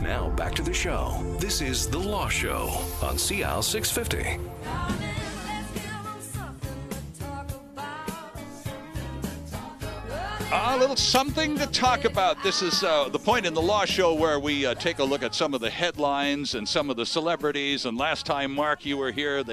Now back to the show. This is The Law Show on CL 650. A little something to talk about. This is the point in the Law Show where we take a look at some of the headlines and some of the celebrities. And last time, Mark, you were here,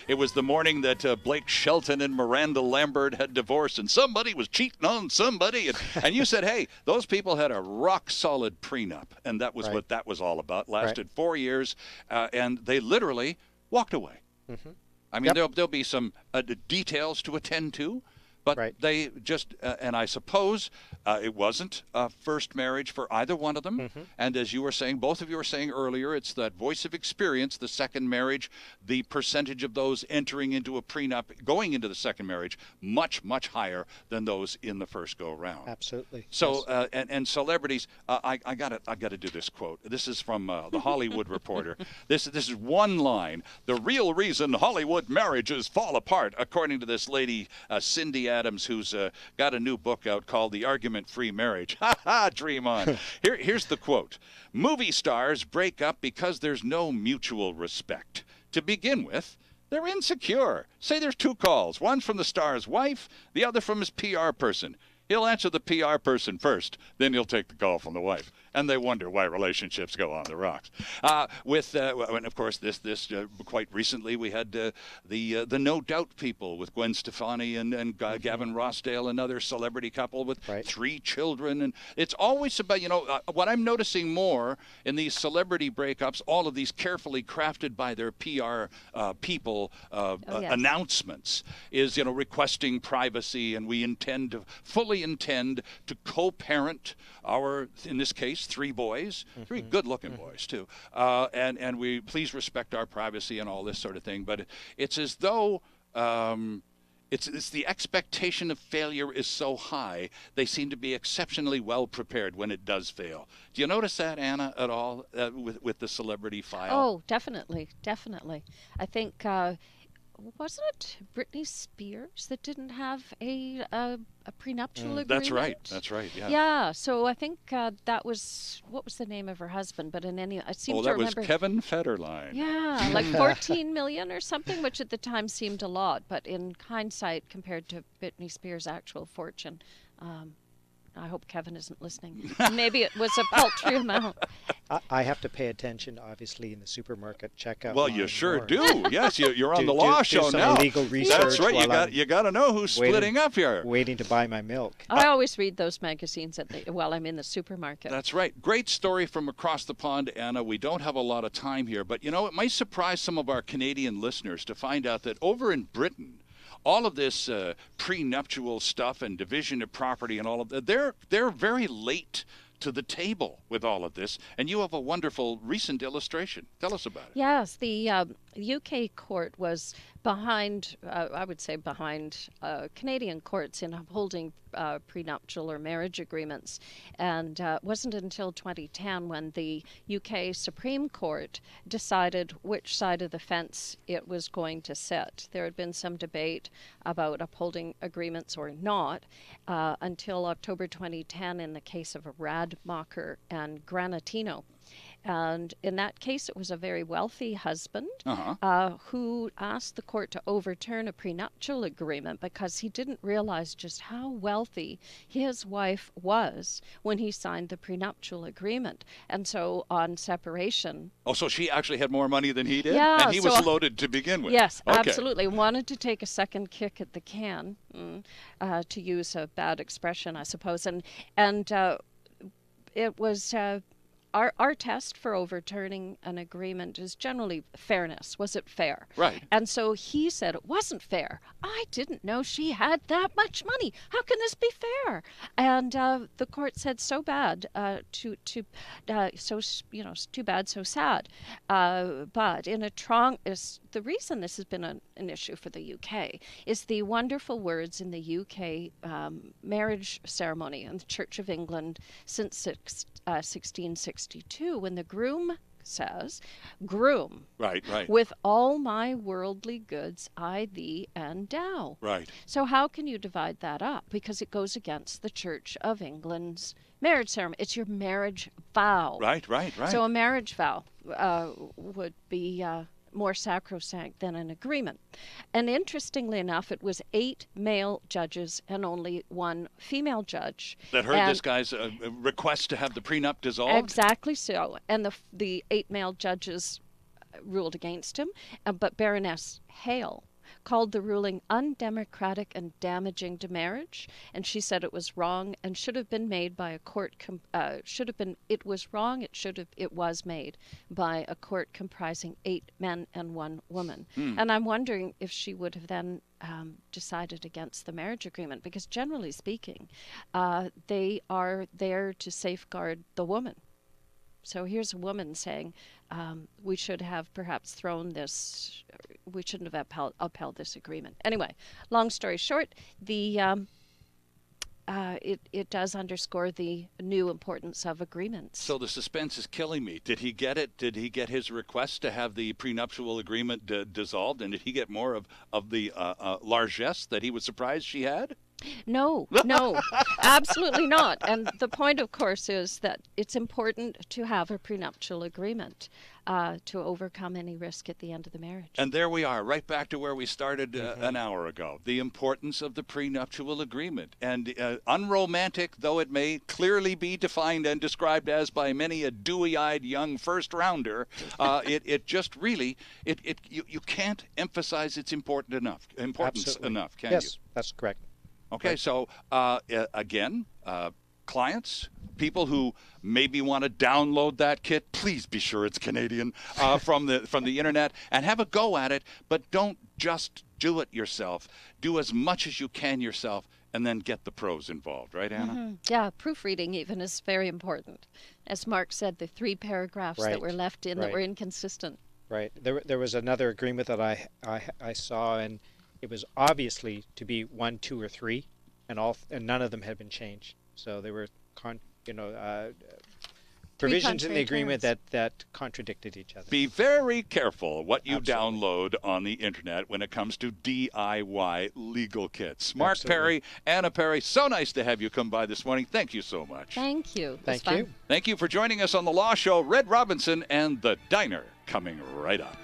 it was the morning that Blake Shelton and Miranda Lambert had divorced, and somebody was cheating on somebody. And you said, hey, those people had a rock-solid prenup, and that was what that was all about. Lasted 4 years, and they literally walked away. Mm-hmm. I mean, there'll be some details to attend to. But they just, and I suppose it wasn't a first marriage for either one of them. Mm-hmm. And as you were saying, both of you were saying earlier, it's that voice of experience, the second marriage, the percentage of those entering into a prenup, going into the second marriage, much, much higher than those in the first go-round. Absolutely. So, yes. And celebrities, I gotta do this quote. This is from the Hollywood Reporter. This is one line. The real reason Hollywood marriages fall apart, according to this lady, Cindy Adams, who's got a new book out called The Argument-Free Marriage. Ha ha, dream on. Here's the quote. Movie stars break up because there's no mutual respect. To begin with, they're insecure. Say there's two calls. One's from the star's wife, the other from his PR person. He'll answer the PR person first, then he'll take the call from the wife. And they wonder why relationships go on the rocks. And of course, this quite recently we had the No Doubt people with Gwen Stefani and Gavin Rossdale, another celebrity couple with 3 children. And it's always about, what I'm noticing more in these celebrity breakups, all of these carefully crafted by their PR people announcements is, requesting privacy, and we fully intend to co-parent our, in this case, 3 boys, 3 good-looking boys too, and we please respect our privacy and all this sort of thing. But it's as though it's the expectation of failure is so high, they seem to be exceptionally well prepared when it does fail. Do you notice that, Anna, at all with the celebrity file? Oh, definitely. I think. Wasn't it Britney Spears that didn't have a prenuptial agreement? That's right. Yeah. Yeah. So I think that was, what was the name of her husband? But I seem to remember. That was Kevin Federline. Yeah, like 14 million or something, which at the time seemed a lot, but in hindsight, compared to Britney Spears' actual fortune. I hope Kevin isn't listening. Maybe it was a paltry amount. I have to pay attention, obviously, in the supermarket checkout. Well, you sure do. Yes, you're on the Law Show now. Legal research. That's right. You got to know who's splitting up here. Waiting to buy my milk. I always read those magazines while I'm in the supermarket. That's right. Great story from across the pond, Anna. We don't have a lot of time here, but it might surprise some of our Canadian listeners to find out that over in Britain, all of this prenuptial stuff and division of property and all of that, they're very late to the table with all of this. And you have a wonderful recent illustration. Tell us about it. Yes, the UK court was behind Canadian courts in upholding prenuptial or marriage agreements. And it wasn't until 2010 when the UK Supreme Court decided which side of the fence it was going to sit. There had been some debate about upholding agreements or not until October 2010 in the case of Radmacher and Granatino. And in that case, it was a very wealthy husband who asked the court to overturn a prenuptial agreement because he didn't realize just how wealthy his wife was when he signed the prenuptial agreement. And so on separation... Oh, so she actually had more money than he did? Yeah. And he was loaded to begin with? Yes, absolutely. Wanted to take a second kick at the can, to use a bad expression, I suppose. And it was... Our test for overturning an agreement is generally fairness. Was it fair? Right. And so he said it wasn't fair. I didn't know she had that much money. How can this be fair? And the court said, so bad, too bad, so sad. But in the reason this has been an issue for the UK is the wonderful words in the UK marriage ceremony in the Church of England since 1662, when the groom says, groom. Right, right. With all my worldly goods I thee endow. Right. So how can you divide that up? Because it goes against the Church of England's marriage ceremony. It's your marriage vow. Right. So a marriage vow would be more sacrosanct than an agreement. And interestingly enough, it was 8 male judges and only 1 female judge. That heard this guy's request to have the prenup dissolved? Exactly so. And the 8 male judges ruled against him. But Baroness Hale called the ruling undemocratic and damaging to marriage, and she said it was wrong and should have been made by a court. It was made by a court comprising 8 men and 1 woman. And I'm wondering if she would have then decided against the marriage agreement, because generally speaking, they are there to safeguard the woman. So here's a woman saying, we should have perhaps we shouldn't have upheld this agreement. Anyway, long story short, it does underscore the new importance of agreements. So the suspense is killing me. Did he get it? Did he get his request to have the prenuptial agreement dissolved? And did he get more of the largesse that he was surprised she had? No, absolutely not. And the point, of course, is that it's important to have a prenuptial agreement to overcome any risk at the end of the marriage. And there we are, right back to where we started an hour ago. The importance of the prenuptial agreement. And unromantic though it may clearly be defined and described as by many a dewy-eyed young first-rounder, it just really, you can't emphasize its importance enough, can you? Yes, that's correct. Okay, right. So again, clients, people who maybe want to download that kit, please be sure it's Canadian from the internet and have a go at it, but don't just do it yourself. Do as much as you can yourself and then get the pros involved, right, Anna? Mm-hmm. Yeah, proofreading even is very important. As Mark said, the 3 paragraphs that were left in that were inconsistent. Right. There was another agreement that I saw, and it was obviously to be 1, 2, or 3, and none of them had been changed. So there were provisions in the agreement that contradicted each other. Be very careful what you download on the internet when it comes to DIY legal kits. Mark Perry, Anna Perry, so nice to have you come by this morning. Thank you so much. Thank you. Thank you. Thank you for joining us on The Law Show. Red Robinson and The Diner coming right up.